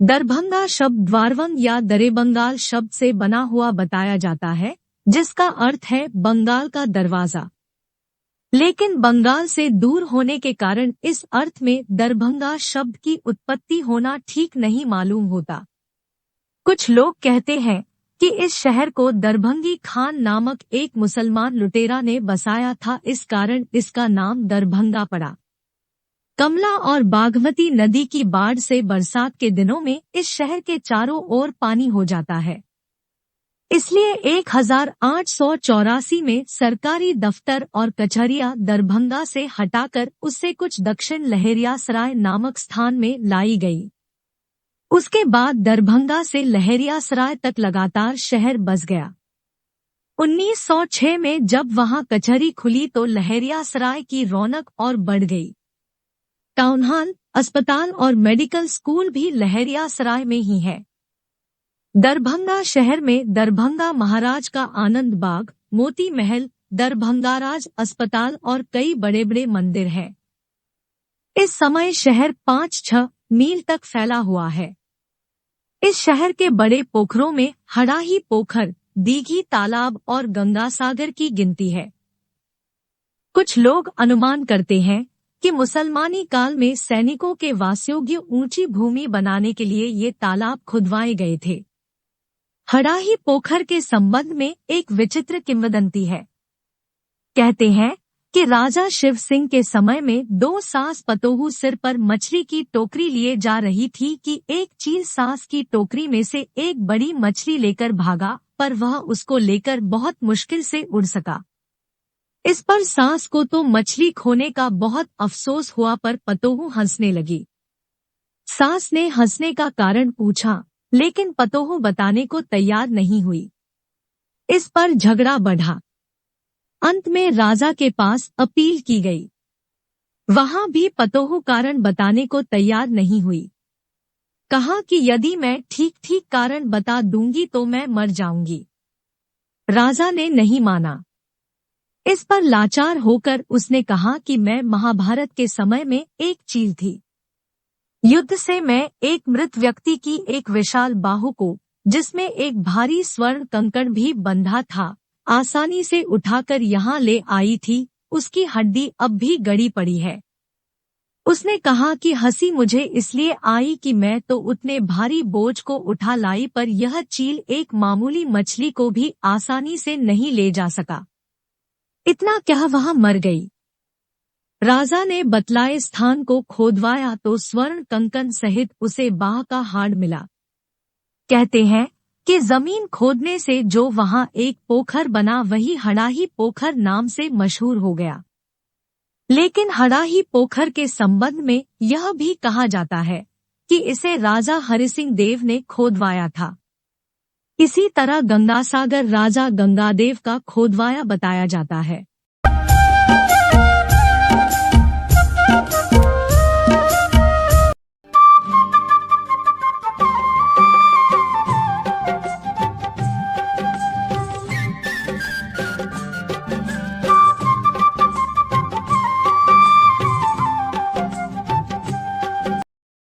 दरभंगा शब्द द्वारवंग या दरे-बंगाल शब्द से बना हुआ बताया जाता है, जिसका अर्थ है बंगाल का दरवाजा। लेकिन बंगाल से दूर होने के कारण इस अर्थ में दरभंगा शब्द की उत्पत्ति होना ठीक नहीं मालूम होता। कुछ लोग कहते हैं कि इस शहर को दरभंगी खान नामक एक मुसलमान लुटेरा ने बसाया था, इस कारण इसका नाम दरभंगा पड़ा। कमला और बागमती नदी की बाढ़ से बरसात के दिनों में इस शहर के चारों ओर पानी हो जाता है। इसलिए 1884 में सरकारी दफ्तर और कचहरियां दरभंगा से हटाकर उससे कुछ दक्षिण लहेरियासराय नामक स्थान में लाई गई। उसके बाद दरभंगा से लहेरियासराय तक लगातार शहर बस गया। 1906 में जब वहां कचहरी खुली तो लहेरियासराय की रौनक और बढ़ गई। टाउन हॉल, अस्पताल और मेडिकल स्कूल भी लहेरियासराय में ही है। दरभंगा शहर में दरभंगा महाराज का आनंद बाग, मोती महल, दरभंगाराज अस्पताल और कई बड़े बड़े मंदिर हैं। इस समय शहर 5-6 मील तक फैला हुआ है। इस शहर के बड़े पोखरों में हड़ाही पोखर, दीघी तालाब और गंगासागर की गिनती है। कुछ लोग अनुमान करते हैं कि मुसलमानी काल में सैनिकों के वासयोग्य ऊंची भूमि बनाने के लिए ये तालाब खुदवाए गए थे। हड़ाही पोखर के संबंध में एक विचित्र किंवदंती है। कहते हैं कि राजा शिव सिंह के समय में 2 सास पतोहू सिर पर मछली की टोकरी लिए जा रही थी कि एक चील सास की टोकरी में से एक बड़ी मछली लेकर भागा, पर वह उसको लेकर बहुत मुश्किल से उड़ सका। इस पर सास को तो मछली खोने का बहुत अफसोस हुआ, पर पतोहू हंसने लगी। सास ने हंसने का कारण पूछा, लेकिन पतोहू बताने को तैयार नहीं हुई। इस पर झगड़ा बढ़ा। अंत में राजा के पास अपील की गई। वहां भी पतोहू कारण बताने को तैयार नहीं हुई। कहा कि यदि मैं ठीक ठीक कारण बता दूंगी तो मैं मर जाऊंगी। राजा ने नहीं माना। इस पर लाचार होकर उसने कहा कि मैं महाभारत के समय में एक चील थी। युद्ध से मैं एक मृत व्यक्ति की एक विशाल बाहु को, जिसमें एक भारी स्वर्ण कंकण भी बंधा था, आसानी से उठाकर यहाँ ले आई थी। उसकी हड्डी अब भी गड़ी पड़ी है। उसने कहा कि हंसी मुझे इसलिए आई कि मैं तो उतने भारी बोझ को उठा लाई, पर यह चील एक मामूली मछली को भी आसानी से नहीं ले जा सका। इतना क्या वहां मर गई। राजा ने बतलाए स्थान को खोदवाया तो स्वर्ण कंकन सहित उसे बाह का हाड़ मिला। कहते हैं कि जमीन खोदने से जो वहां एक पोखर बना वही हड़ाही पोखर नाम से मशहूर हो गया। लेकिन हड़ाही पोखर के संबंध में यह भी कहा जाता है कि इसे राजा हरिसिंह देव ने खोदवाया था। इसी तरह गंगासागर राजा गंगादेव का खोदवाया बताया जाता है।